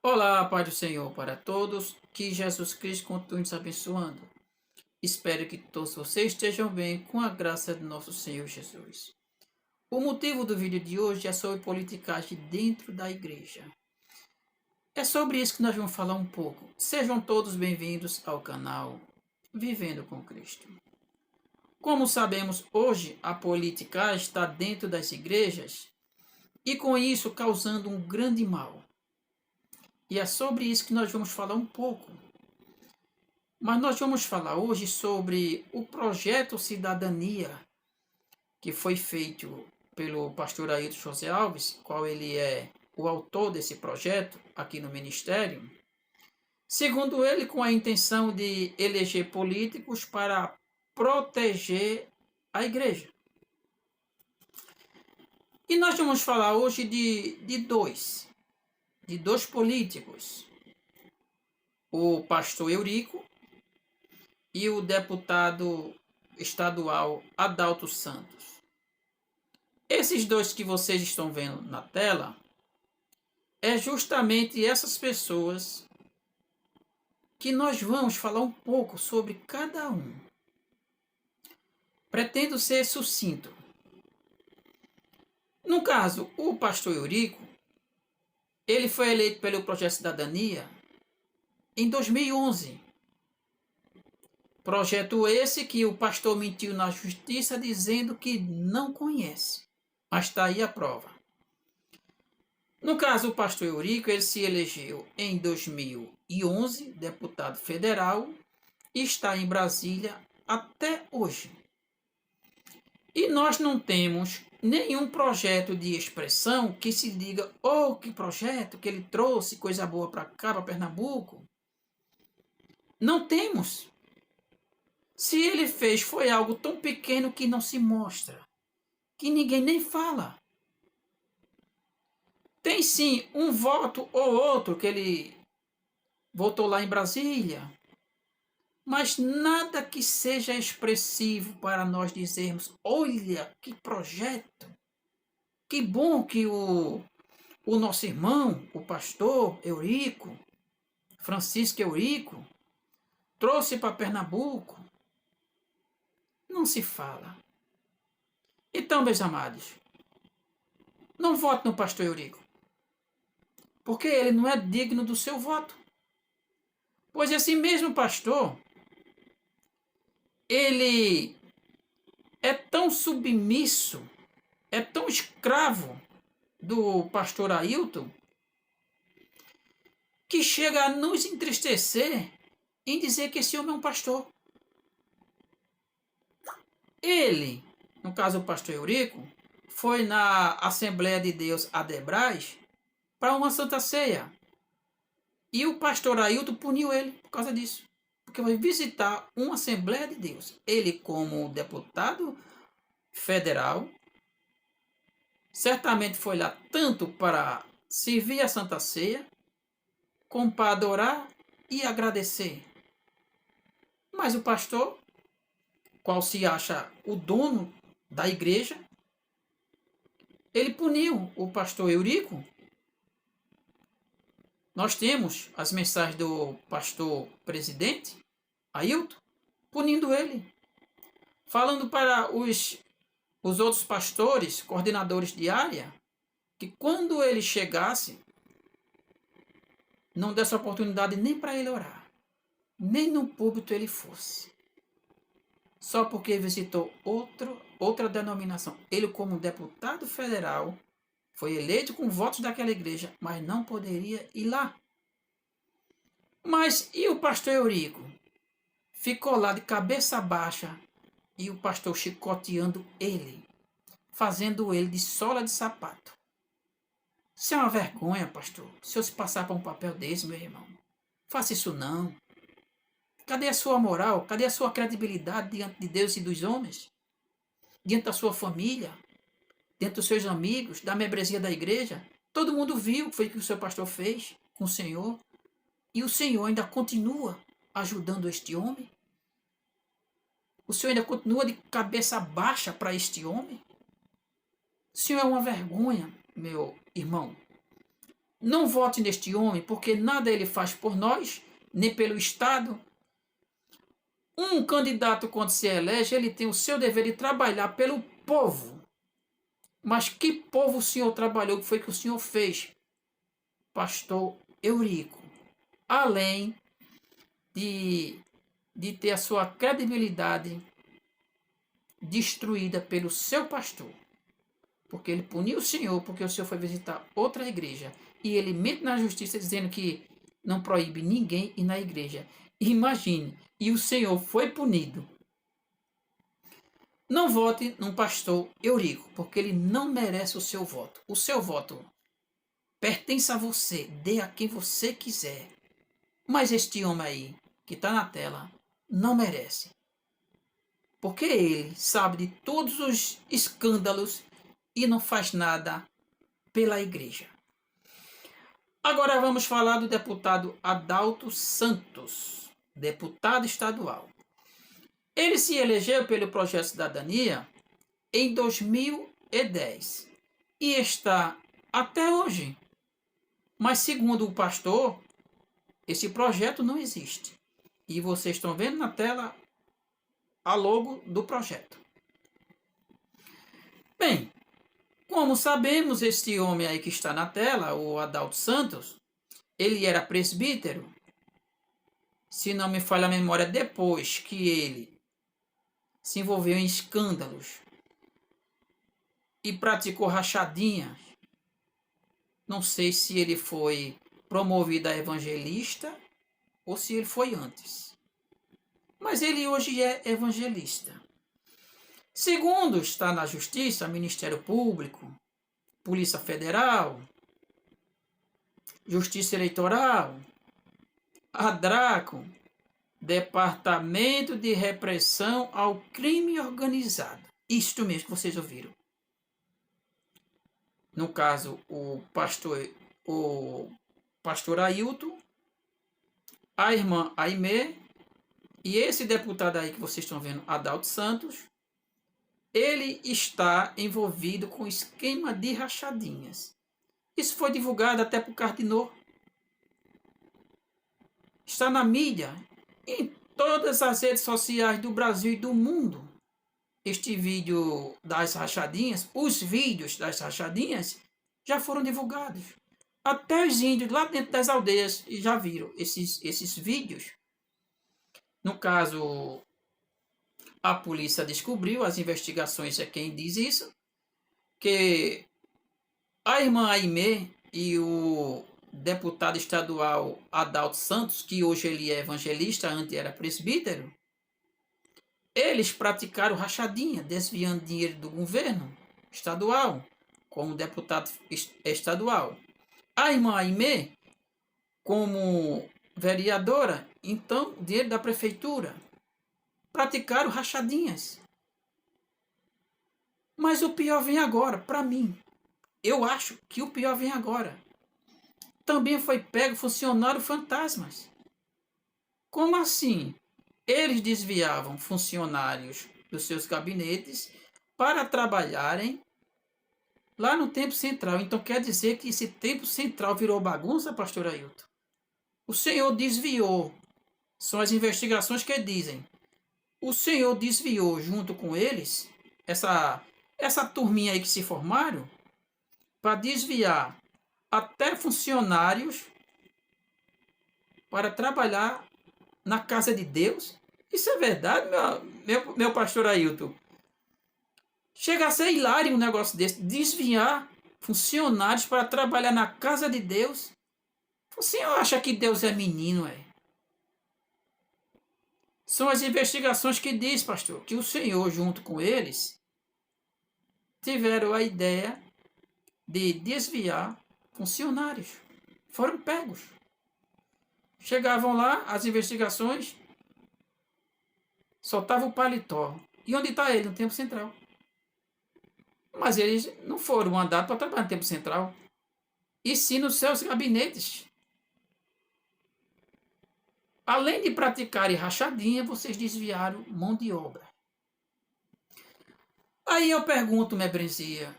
Olá, Pai do Senhor para todos, que Jesus Cristo continue nos abençoando. Espero que todos vocês estejam bem com a graça de nosso Senhor Jesus. O motivo do vídeo de hoje é sobre politicagem dentro da igreja. É sobre isso que nós vamos falar um pouco. Sejam todos bem-vindos ao canal Vivendo com Cristo. Como sabemos, hoje a politicagem está dentro das igrejas e com isso causando um grande mal. E é sobre isso que nós vamos falar um pouco. Mas nós vamos falar hoje sobre o projeto Cidadania, que foi feito pelo pastor Ailton José Alves, qual ele é o autor desse projeto aqui no Ministério, segundo ele, com a intenção de eleger políticos para proteger a igreja. E nós vamos falar hoje de dois políticos, o pastor Eurico e o deputado estadual Adalto Santos. Esses dois que vocês estão vendo na tela é justamente essas pessoas que nós vamos falar um pouco sobre cada um. Pretendo ser sucinto. No caso, o pastor Eurico, ele foi eleito pelo Projeto Cidadania em 2011. Projeto esse que o pastor mentiu na justiça dizendo que não conhece. Mas está aí a prova. No caso, o pastor Eurico, ele se elegeu em 2011, deputado federal, e está em Brasília até hoje. E nós não temos nenhum projeto de expressão que se diga, oh, que projeto que ele trouxe, coisa boa para cá, para Pernambuco. Não temos. Se ele fez, foi algo tão pequeno que não se mostra, que ninguém nem fala. Tem sim um voto ou outro que ele votou lá em Brasília, mas nada que seja expressivo para nós dizermos, olha que projeto, que bom que o nosso irmão, o pastor Eurico, Francisco Eurico, trouxe para Pernambuco. Não se fala. Então, meus amados, não vote no pastor Eurico, porque ele não é digno do seu voto. Pois esse mesmo pastor, ele é tão submisso, é tão escravo do pastor Ailton, que chega a nos entristecer em dizer que esse homem é um pastor. Ele, no caso o pastor Eurico, foi na Assembleia de Deus Adebrais para uma Santa Ceia. E o pastor Ailton puniu ele por causa disso. Porque vai visitar uma Assembleia de Deus. Ele, como deputado federal, certamente foi lá tanto para servir a Santa Ceia, como para adorar e agradecer. Mas o pastor, qual se acha o dono da igreja, ele puniu o pastor Eurico. Nós temos as mensagens do pastor presidente, Ailton, punindo ele, falando para os outros pastores, coordenadores de área, que quando ele chegasse, não desse oportunidade nem para ele orar, nem no púlpito ele fosse. Só porque visitou outra denominação. Ele, como deputado federal, foi eleito com votos daquela igreja, mas não poderia ir lá. Mas e o pastor Eurico? Ficou lá de cabeça baixa e o pastor chicoteando ele, fazendo ele de sola de sapato. Isso é uma vergonha, pastor. Se eu se passar para um papel desse, meu irmão, faça isso não. Cadê a sua moral? Cadê a sua credibilidade diante de Deus e dos homens? Diante da sua família? Diante dos seus amigos? Da membresia da igreja? Todo mundo viu o que foi que o seu pastor fez com o Senhor. E o Senhor ainda continua ajudando este homem? O Senhor ainda continua de cabeça baixa para este homem? O Senhor é uma vergonha, meu irmão. Não vote neste homem, porque nada ele faz por nós, nem pelo Estado. Um candidato, quando se elege, ele tem o seu dever de trabalhar pelo povo. Mas que povo o senhor trabalhou? O que foi que o senhor fez, pastor Eurico? Além de ter a sua credibilidade destruída pelo seu pastor. Porque ele puniu o senhor porque o senhor foi visitar outra igreja. E ele mente na justiça dizendo que não proíbe ninguém ir na igreja. Imagine, e o senhor foi punido. Não vote num pastor Eurico, porque ele não merece o seu voto. O seu voto pertence a você, dê a quem você quiser. Mas este homem aí, que está na tela, não merece. Porque ele sabe de todos os escândalos e não faz nada pela igreja. Agora vamos falar do deputado Adalto Santos, deputado estadual. Ele se elegeu pelo Projeto Cidadania em 2010 e está até hoje. Mas segundo o pastor, esse projeto não existe. E vocês estão vendo na tela a logo do projeto. Bem, como sabemos, este homem aí que está na tela, o Adalto Santos, ele era presbítero. Se não me falha a memória, depois que ele se envolveu em escândalos e praticou rachadinhas, não sei se ele foi promovido a evangelista ou se ele foi antes. Mas ele hoje é evangelista. Segundo está na Justiça, Ministério Público, Polícia Federal, Justiça Eleitoral, a DRACO, Departamento de Repressão ao Crime Organizado. Isto mesmo que vocês ouviram. No caso, o pastor Ailton, a irmã Aimee e esse deputado aí que vocês estão vendo, Adalto Santos, ele está envolvido com esquema de rachadinhas. Isso foi divulgado até por Cardinô. Está na mídia, em todas as redes sociais do Brasil e do mundo. Este vídeo das rachadinhas, os vídeos das rachadinhas já foram divulgados. Até os índios lá dentro das aldeias já viram esses vídeos. No caso, a polícia descobriu, as investigações é quem diz isso, que a irmã Aimee e o deputado estadual Adalto Santos, que hoje ele é evangelista, antes era presbítero, eles praticaram rachadinha, desviando dinheiro do governo estadual, como deputado estadual. A irmã Aimee, como vereadora, então, dinheiro da prefeitura, praticaram rachadinhas. Mas o pior vem agora, para mim. Eu acho que o pior vem agora. Também foi pego funcionário fantasmas. Como assim? Eles desviavam funcionários dos seus gabinetes para trabalharem lá no Tempo Central. Então quer dizer que esse Tempo Central virou bagunça, pastor Ailton? O senhor desviou. São as investigações que dizem. O senhor desviou junto com eles, essa turminha aí que se formaram, para desviar até funcionários para trabalhar na casa de Deus. Isso é verdade, meu pastor Ailton? Chega a ser hilário um negócio desse, desviar funcionários para trabalhar na casa de Deus. O senhor acha que Deus é menino, é? São as investigações que diz, pastor, que o senhor, junto com eles, tiveram a ideia de desviar funcionários. Foram pegos. Chegavam lá, as investigações, soltavam o paletó. E onde está ele? No Tempo Central. Mas eles não foram mandados para trabalhar no Tempo Central. E sim nos seus gabinetes. Além de praticarem rachadinha, vocês desviaram mão de obra. Aí eu pergunto, membresia,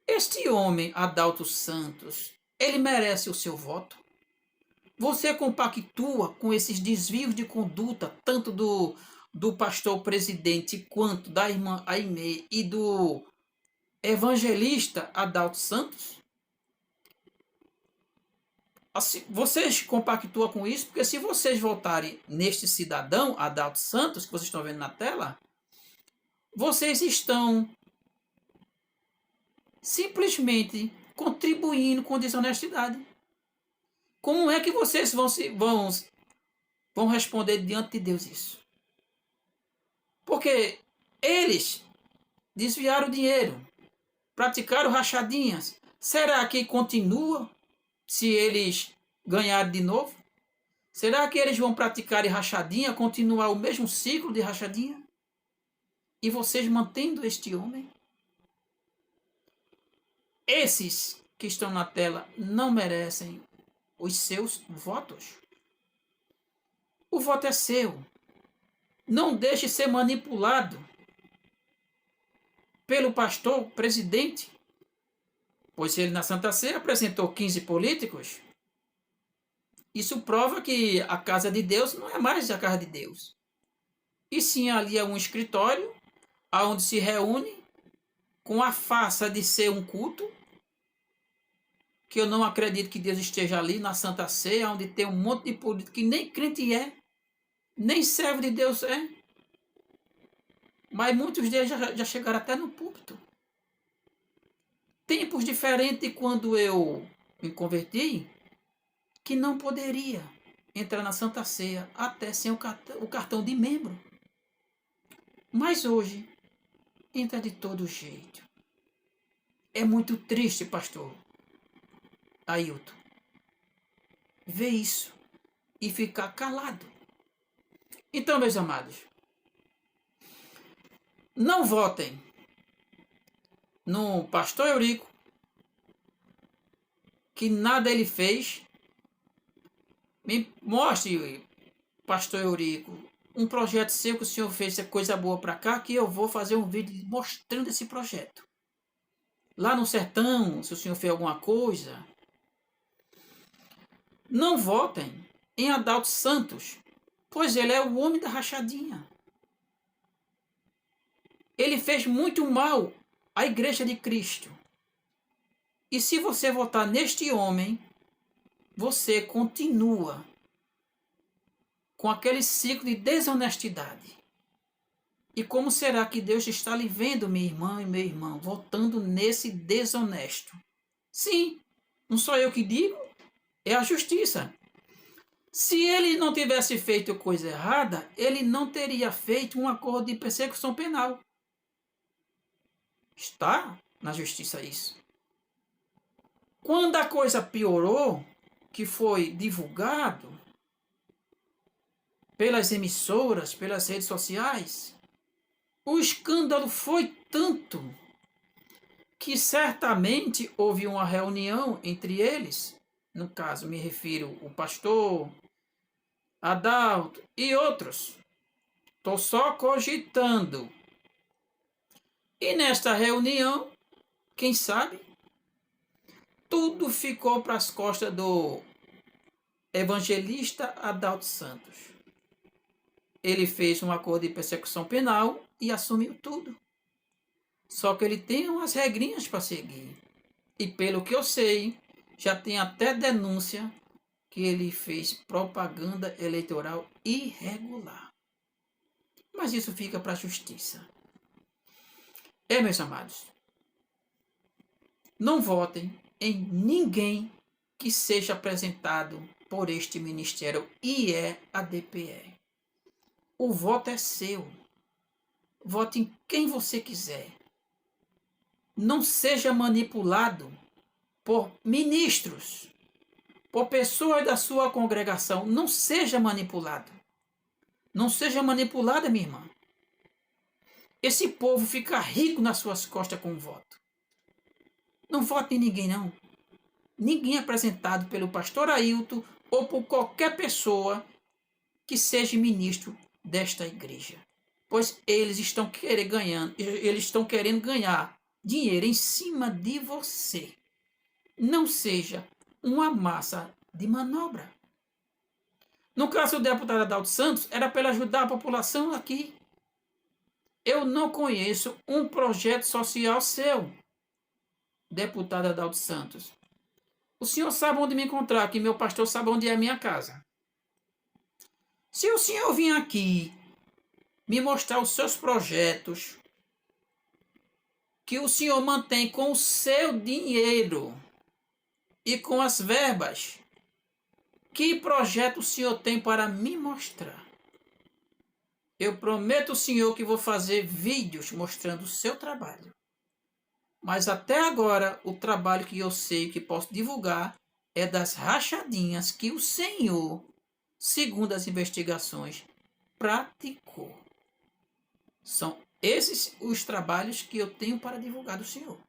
este homem, Adalto Santos, ele merece o seu voto? Você compactua com esses desvios de conduta, tanto do pastor presidente quanto da irmã Aimee e do evangelista Adalto Santos? Assim, vocês compactuam com isso? Porque se vocês votarem neste cidadão, Adalto Santos, que vocês estão vendo na tela, vocês estão simplesmente contribuindo com desonestidade. Como é que vocês vão responder diante de Deus isso? Porque eles desviaram o dinheiro, praticaram rachadinhas. Será que continua se eles ganharem de novo? Será que eles vão praticar rachadinha, continuar o mesmo ciclo de rachadinha? E vocês mantendo este homem? Esses que estão na tela não merecem os seus votos. O voto é seu. Não deixe ser manipulado pelo pastor presidente, pois ele na Santa Ceia apresentou 15 políticos. Isso prova que a casa de Deus não é mais a casa de Deus. E sim ali é um escritório onde se reúne com a farsa de ser um culto, que eu não acredito que Deus esteja ali na Santa Ceia, onde tem um monte de político que nem crente é, nem servo de Deus é. Mas muitos deles já chegaram até no púlpito. Tempos diferentes de quando eu me converti, que não poderia entrar na Santa Ceia até sem o cartão de membro. Mas hoje, entra de todo jeito. É muito triste, pastor Ailton, ver isso e ficar calado. Então, meus amados, não votem no pastor Eurico, que nada ele fez. Me mostre, pastor Eurico, um projeto seu que o senhor fez, coisa boa para cá, que eu vou fazer um vídeo mostrando esse projeto. Lá no sertão, se o senhor fez alguma coisa. Não votem em Adalto Santos, pois ele é o homem da rachadinha. Ele fez muito mal à Igreja de Cristo. E se você votar neste homem, você continua com aquele ciclo de desonestidade. E como será que Deus está lhe vendo, minha irmã e meu irmão, votando nesse desonesto? Sim, não sou eu que digo, é a justiça. Se ele não tivesse feito coisa errada, ele não teria feito um acordo de persecução penal. Está na justiça isso. Quando a coisa piorou, que foi divulgado pelas emissoras, pelas redes sociais, o escândalo foi tanto que certamente houve uma reunião entre eles, no caso me refiro o pastor Adalto e outros. Estou só cogitando. E nesta reunião, quem sabe, tudo ficou para as costas do evangelista Adalto Santos. Ele fez um acordo de persecução penal e assumiu tudo. Só que ele tem umas regrinhas para seguir. E pelo que eu sei, já tem até denúncia que ele fez propaganda eleitoral irregular. Mas isso fica para a justiça. Meus amados, não votem em ninguém que seja apresentado por este ministério IEADPE. O voto é seu. Vote em quem você quiser. Não seja manipulado por ministros, por pessoas da sua congregação. Não seja manipulado. Não seja manipulada, minha irmã. Esse povo fica rico nas suas costas com o voto. Não vote em ninguém, não. Ninguém apresentado pelo pastor Ailton ou por qualquer pessoa que seja ministro desta igreja. Pois eles estão querendo ganhar dinheiro em cima de você. Não seja uma massa de manobra. No caso do deputado Adalto Santos, era para ele ajudar a população aqui. Eu não conheço um projeto social seu, deputado Adalto Santos. O senhor sabe onde me encontrar, que meu pastor sabe onde é a minha casa. Se o senhor vir aqui me mostrar os seus projetos, que o senhor mantém com o seu dinheiro e com as verbas, que projeto o senhor tem para me mostrar? Eu prometo ao senhor que vou fazer vídeos mostrando o seu trabalho. Mas até agora, o trabalho que eu sei que posso divulgar é das rachadinhas que o senhor, segundo as investigações, praticou. São esses os trabalhos que eu tenho para divulgar do senhor.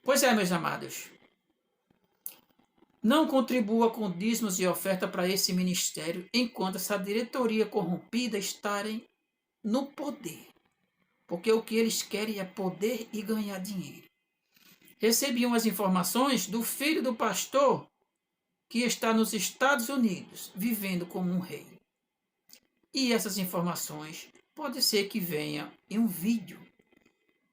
Pois é, meus amados. Não contribua com dízimos e oferta para esse ministério enquanto essa diretoria corrompida estarem no poder. Porque o que eles querem é poder e ganhar dinheiro. Recebi umas informações do filho do pastor que está nos Estados Unidos, vivendo como um rei. E essas informações pode ser que venha em um vídeo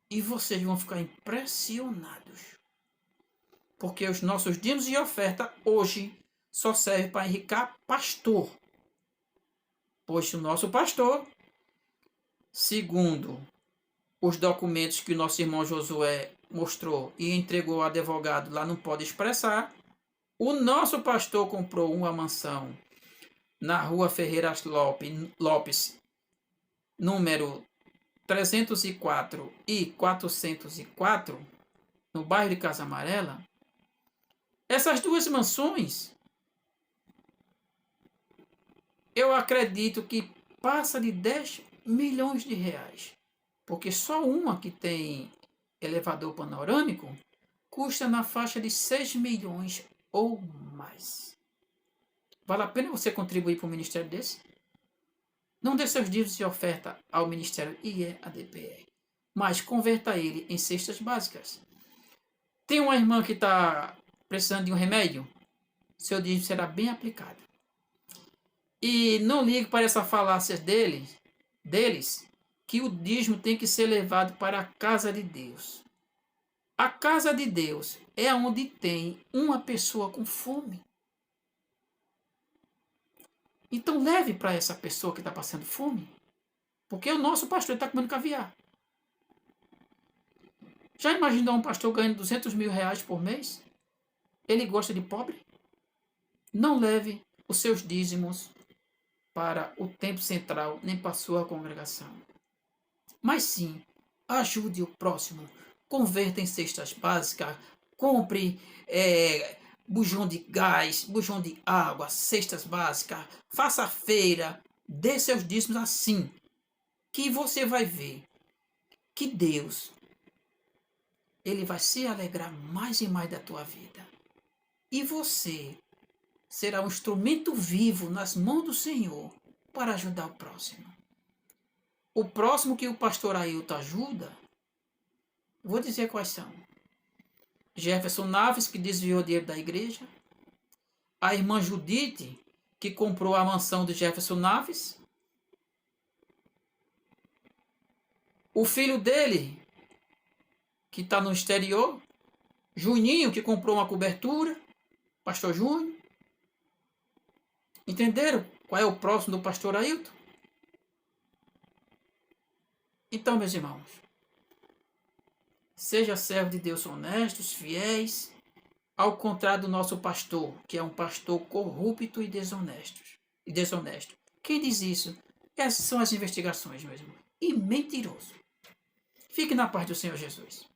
e vocês vão ficar impressionados. Porque os nossos dízimos e oferta hoje só servem para enriquecer pastor. Pois o nosso pastor, segundo os documentos que o nosso irmão Josué mostrou e entregou ao advogado, lá não pode expressar, o nosso pastor comprou uma mansão na rua Ferreiras Lopes, número 304 e 404, no bairro de Casa Amarela. Essas duas mansões, eu acredito que passa de 10 milhões de reais. Porque só uma que tem elevador panorâmico custa na faixa de 6 milhões ou mais. Vale a pena você contribuir para um ministério desse? Não dê seus dízimos de oferta ao ministério IEADPR, mas converta ele em cestas básicas. Tem uma irmã que está precisando de um remédio? Seu dízimo será bem aplicado. E não ligue para essa falácia deles, que o dízimo tem que ser levado para a casa de Deus. A casa de Deus é onde tem uma pessoa com fome. Então leve para essa pessoa que está passando fome. Porque o nosso pastor está comendo caviar. Já imaginou um pastor ganhando 200 mil reais por mês? Ele gosta de pobre? Não leve os seus dízimos para o templo central, nem para a sua congregação. Mas sim, ajude o próximo. Converta em cestas básicas. Compre bujão de gás, bujão de água, cestas básicas. Faça feira. Dê seus dízimos assim. Que você vai ver que Deus, Ele vai se alegrar mais e mais da tua vida. E você será um instrumento vivo nas mãos do Senhor para ajudar o próximo. O próximo que o pastor Ailton ajuda, vou dizer quais são. Jefferson Naves, que desviou dinheiro da igreja. A irmã Judite, que comprou a mansão de Jefferson Naves. O filho dele, que está no exterior. Juninho, que comprou uma cobertura. Pastor Júnior. Entenderam qual é o próximo do pastor Ailton? Então, meus irmãos, seja servo de Deus honestos, fiéis, ao contrário do nosso pastor, que é um pastor corrupto e desonesto. Quem diz isso? Essas são as investigações, meu irmão. E mentiroso. Fique na paz do Senhor Jesus.